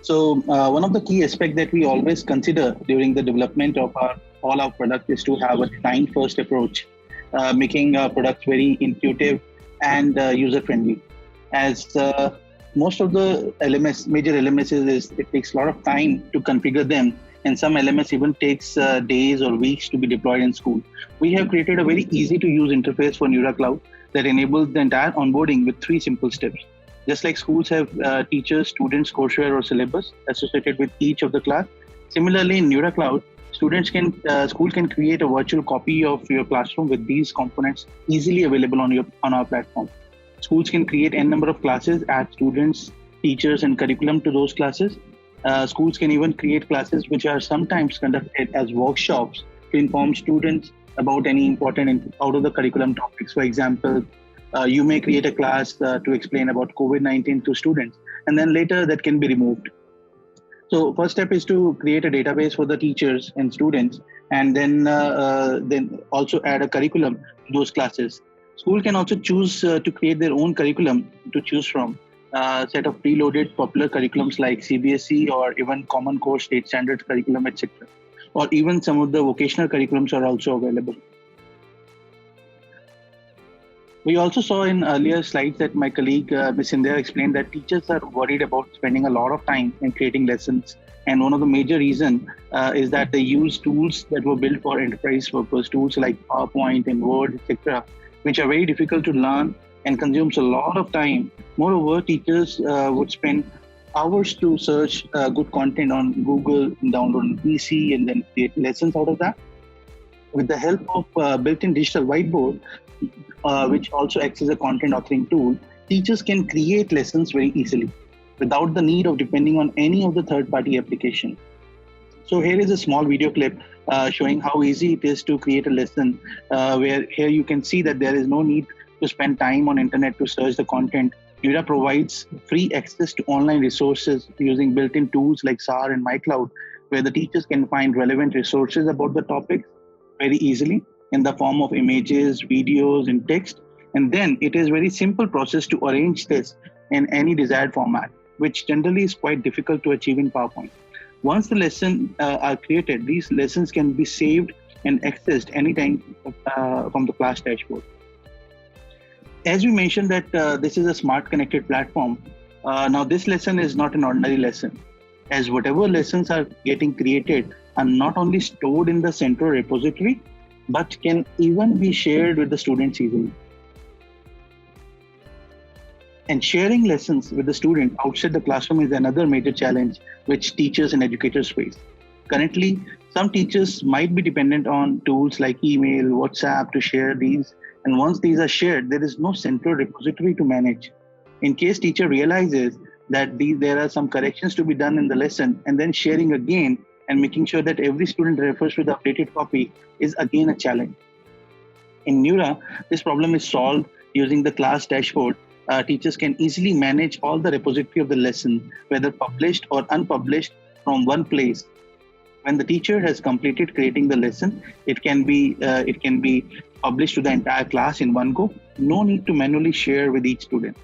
One of the key aspects that we always consider during the development of all our products is to have a design-first approach, making our products very intuitive and user-friendly. As most of the LMS, major LMSs, it takes a lot of time to configure them, and some LMS even takes days or weeks to be deployed in school. We have created a very easy-to-use interface for Nura Cloud that enables the entire onboarding with three simple steps. Just like schools have teachers, students, courseware, or syllabus associated with each of the class. Similarly, in Nura Cloud, school can create a virtual copy of your classroom with these components easily available on our platform. Schools can create n number of classes, add students, teachers, and curriculum to those classes. Schools can even create classes which are sometimes conducted as workshops to inform students about any important out of the curriculum topics. For example, you may create a class to explain about COVID-19 to students, and then later that can be removed. So first step is to create a database for the teachers and students, and then also add a curriculum to those classes. School can also choose to create their own curriculum to choose from. Set of preloaded popular curriculums like CBSE or even Common Core State Standards curriculum, etc. Or even some of the vocational curriculums are also available. We also saw in earlier slides that my colleague Ms. Sindhya explained that teachers are worried about spending a lot of time in creating lessons. And one of the major reasons is that they use tools that were built for enterprise purpose, tools like PowerPoint and Word, etc., which are very difficult to learn and consumes a lot of time. Moreover, teachers would spend hours to search good content on Google, download on PC, and then create lessons out of that. With the help of built-in digital whiteboard, which also acts as a content authoring tool, teachers can create lessons very easily without the need of depending on any of the third-party application. So here is a small video clip showing how easy it is to create a lesson, where here you can see that there is no need to spend time on internet to search the content. Nura provides free access to online resources using built-in tools like SAR and MyCloud, where the teachers can find relevant resources about the topic very easily in the form of images, videos, and text. And then it is very simple process to arrange this in any desired format, which generally is quite difficult to achieve in PowerPoint. Once the lessons are created, these lessons can be saved and accessed anytime from the class dashboard. As we mentioned that this is a smart connected platform, now this lesson is not an ordinary lesson, as whatever lessons are getting created are not only stored in the central repository, but can even be shared with the students easily. And sharing lessons with the student outside the classroom is another major challenge which teachers and educators face. Currently, some teachers might be dependent on tools like email, WhatsApp to share these. And once these are shared, there is no central repository to manage. In case teacher realizes that there are some corrections to be done in the lesson, and then sharing again and making sure that every student refers to the updated copy is again a challenge. In Nura, this problem is solved using the class dashboard. Teachers can easily manage all the repository of the lesson, whether published or unpublished, from one place. When the teacher has completed creating the lesson, it can be published to the entire class in one go. No need to manually share with each student.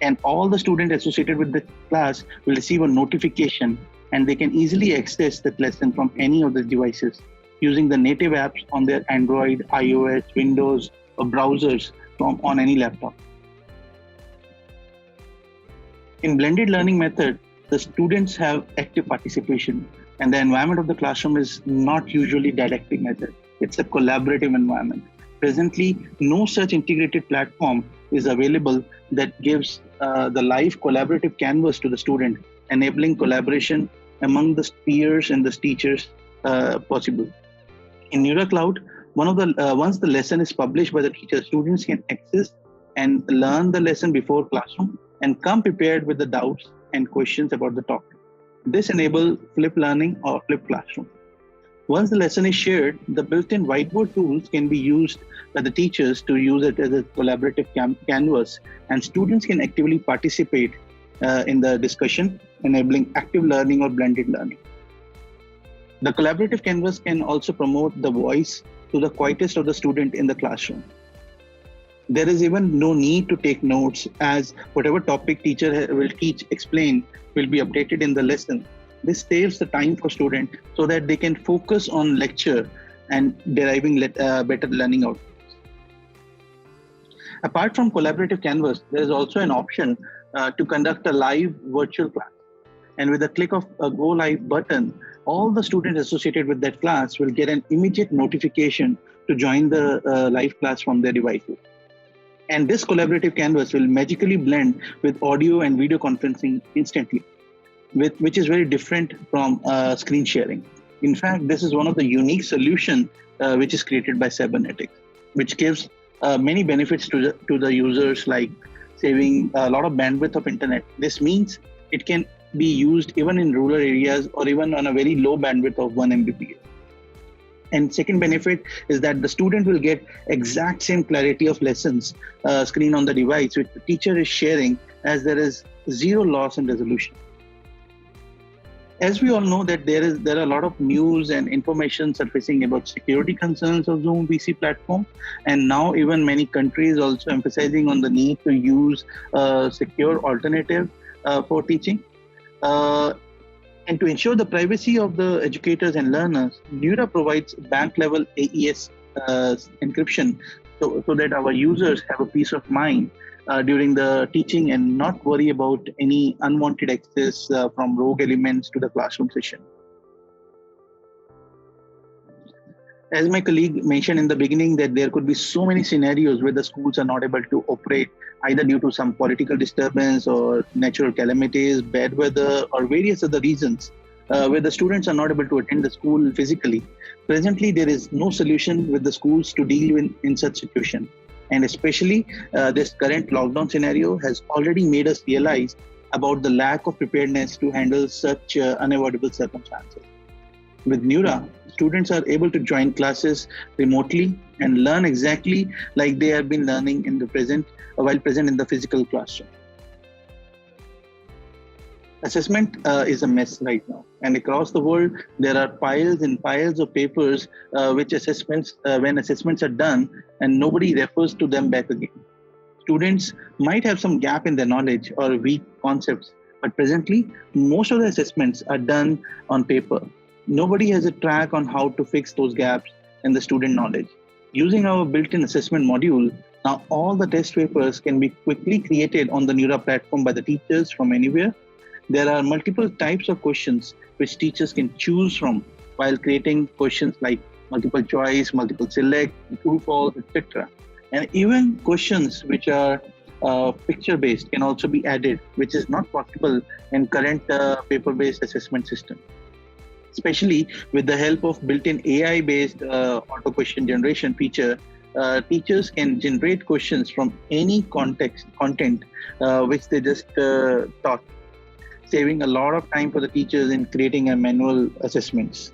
And all the students associated with the class will receive a notification, and they can easily access that lesson from any of the devices using the native apps on their Android, iOS, Windows, or browsers on any laptop. In blended learning method, the students have active participation, and the environment of the classroom is not usually didactic method. It's a collaborative environment. Presently, no such integrated platform is available that gives the live collaborative canvas to the student, enabling collaboration among the peers and the teachers possible. In Nura Cloud, once the lesson is published by the teacher, students can access and learn the lesson before classroom and come prepared with the doubts and questions about the topic. This enables flipped learning or flipped classroom. Once the lesson is shared, the built-in whiteboard tools can be used by the teachers to use it as a collaborative canvas, and students can actively participate in the discussion, enabling active learning or blended learning. The collaborative canvas can also promote the voice to the quietest of the student in the classroom. There is even no need to take notes, as whatever topic teacher will teach, explain, will be updated in the lesson. This saves the time for student so that they can focus on lecture and deriving better learning outcomes. Apart from collaborative Canvas, there is also an option to conduct a live virtual class. And with a click of a Go Live button, all the students associated with that class will get an immediate notification to join the live class from their devices. And this collaborative Canvas will magically blend with audio and video conferencing instantly, which is very different from screen sharing. In fact, this is one of the unique solutions which is created by cybernetics, which gives many benefits to the users, like saving a lot of bandwidth of internet. This means it can be used even in rural areas or even on a very low bandwidth of 1 Mbps. And second benefit is that the student will get exact same clarity of lessons screen on the device which the teacher is sharing, as there is zero loss in resolution. As we all know that there are a lot of news and information surfacing about security concerns of Zoom VC platform, and now even many countries also emphasizing on the need to use a secure alternative for teaching. And to ensure the privacy of the educators and learners, Nura provides bank-level AES encryption so that our users have a peace of mind during the teaching and not worry about any unwanted access from rogue elements to the classroom session. As my colleague mentioned in the beginning, that there could be so many scenarios where the schools are not able to operate, either due to some political disturbance or natural calamities, bad weather, or various other reasons, where the students are not able to attend the school physically. Presently, there is no solution with the schools to deal with in such situation. And especially this current lockdown scenario has already made us realize about the lack of preparedness to handle such unavoidable circumstances. With Nura, students are able to join classes remotely and learn exactly like they have been learning in the present, while present in the physical classroom. Assessment is a mess right now, and across the world there are piles and piles of papers which assessments when assessments are done, and nobody refers to them back again. Students might have some gap in their knowledge or weak concepts, but presently most of the assessments are done on paper. Nobody has a track on how to fix those gaps in the student knowledge. Using our built-in assessment module, now all the test papers can be quickly created on the Nura platform by the teachers from anywhere. There are multiple types of questions which teachers can choose from while creating questions like multiple choice, multiple select, true, false, etc. And even questions which are picture-based can also be added, which is not possible in current paper-based assessment system. Especially with the help of built-in AI-based auto question generation feature, teachers can generate questions from any content which they just taught, saving a lot of time for the teachers in creating a manual assessments.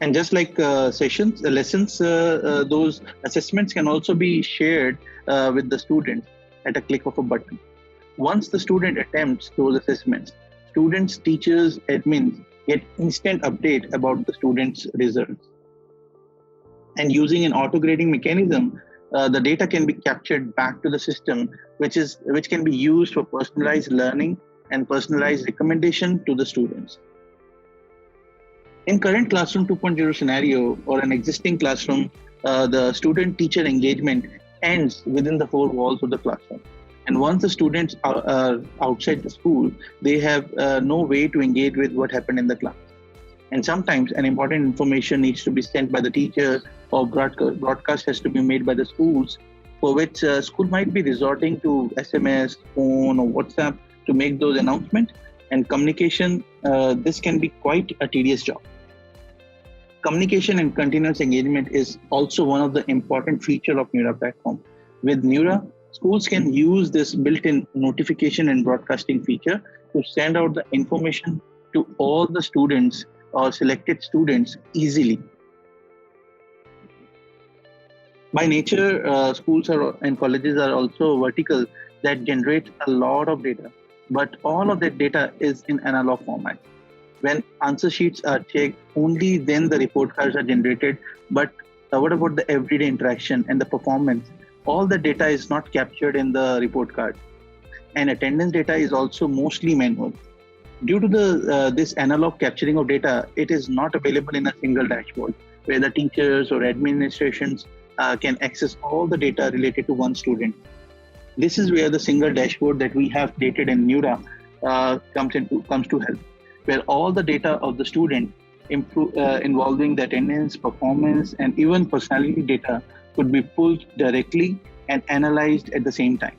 And just like lessons, those assessments can also be shared with the students at a click of a button. Once the student attempts those assessments, students, teachers, admins get instant update about the students' results. And using an auto-grading mechanism, the data can be captured back to the system, which can be used for personalized learning and personalized recommendation to the students. In current classroom 2.0 scenario or an existing classroom, the student-teacher engagement ends within the four walls of the classroom. And once the students are outside the school, they have no way to engage with what happened in the class. And sometimes an important information needs to be sent by the teacher, or broadcast has to be made by the schools, for which school might be resorting to SMS, phone, or WhatsApp to make those announcements. And communication, this can be quite a tedious job. Communication and continuous engagement is also one of the important features of Nura platform. With Nura, schools can use this built-in notification and broadcasting feature to send out the information to all the students or selected students easily. By nature, schools and colleges are also vertical that generate a lot of data, but all of that data is in analog format. When answer sheets are checked, only then the report cards are generated, but What about the everyday interaction and the performance? All the data is not captured in the report card, and attendance data is also mostly manual. Due to the this analog capturing of data, it is not available in a single dashboard where the teachers or administrations can access all the data related to one student. This is where the single dashboard that we have created in Nura comes to help, where all the data of the student involving the attendance, performance, and even personality data could be pulled directly and analyzed at the same time.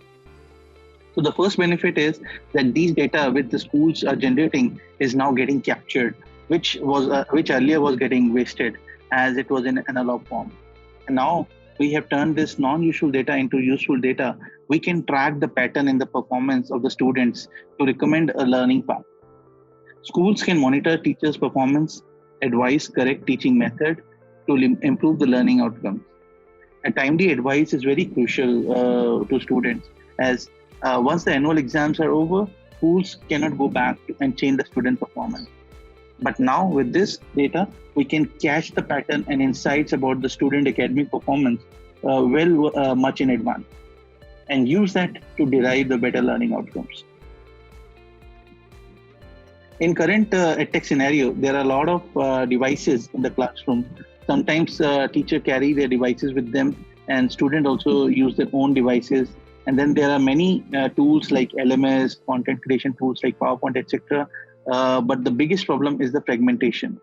So the first benefit is that these data which the schools are generating is now getting captured, which earlier was getting wasted as it was in analog form. And now we have turned this non-useful data into useful data. We can track the pattern in the performance of the students to recommend a learning path. Schools can monitor teachers' performance, advise correct teaching method to improve the learning outcomes. A timely advice is very crucial to students, as once the annual exams are over, schools cannot go back and change the student performance. But now with this data, we can catch the pattern and insights about the student academic performance much in advance, and use that to derive the better learning outcomes. In current edtech scenario, there are a lot of devices in the classroom. Sometimes teacher carry their devices with them, and student also use their own devices. And then there are many tools like LMS, content creation tools like PowerPoint, etc. But the biggest problem is the fragmentation,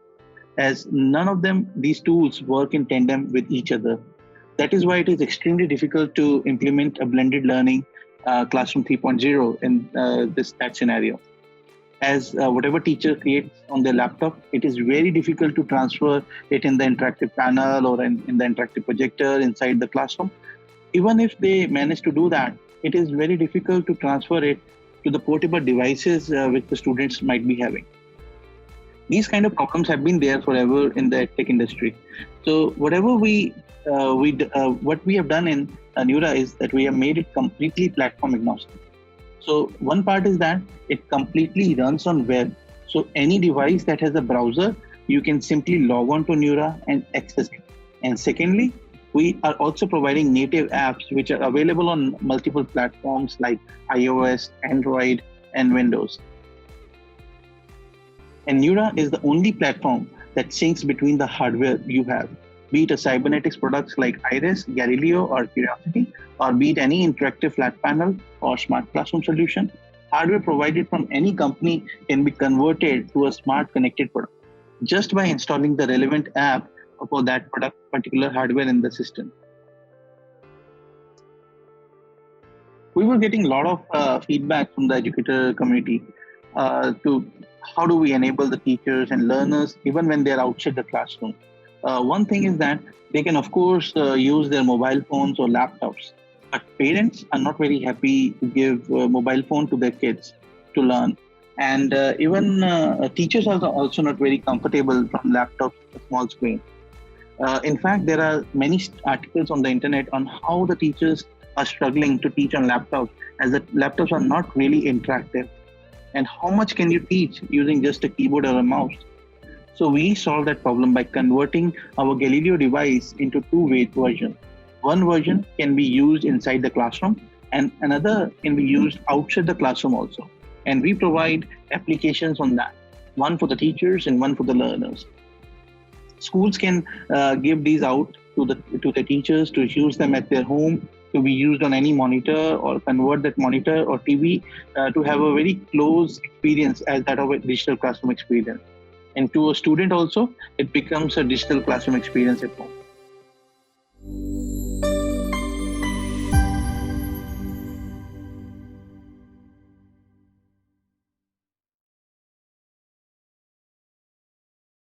as none of these tools work in tandem with each other. That is why it is extremely difficult to implement a blended learning classroom 3.0 in that scenario. As whatever teacher creates on their laptop, it is very difficult to transfer it in the interactive panel or in the interactive projector inside the classroom. Even if they manage to do that, it is very difficult to transfer it to the portable devices which the students might be having. These kind of problems have been there forever in the tech industry. So whatever what we have done in Nura is that we have made it completely platform agnostic. So one part is that it completely runs on web. So any device that has a browser, you can simply log on to Nura and access it. And secondly, we are also providing native apps which are available on multiple platforms like iOS, Android, and Windows. And Nura is the only platform that syncs between the hardware you have, be it a cybernetics products like Iris, Galileo, or Curiosity, or be it any interactive flat panel or smart classroom solution. Hardware provided from any company can be converted to a smart connected product just by installing the relevant app for that particular hardware in the system. We were getting a lot of feedback from the educator community to how do we enable the teachers and learners even when they're outside the classroom. One thing is that they can, of course, use their mobile phones or laptops, but parents are not very happy to give mobile phone to their kids to learn. And even teachers are also not very comfortable from laptops with a small screen. In fact, there are many articles on the internet on how the teachers are struggling to teach on laptops, as the laptops are not really interactive. And how much can you teach using just a keyboard or a mouse? So we solved that problem by converting our Galileo device into two-way version. One version can be used inside the classroom, and another can be used outside the classroom also. And we provide applications on that, one for the teachers and one for the learners. Schools can give these out to the teachers to use them at their home, to be used on any monitor, or convert that monitor or TV to have a very close experience as that of a digital classroom experience. And to a student also, it becomes a digital classroom experience at home.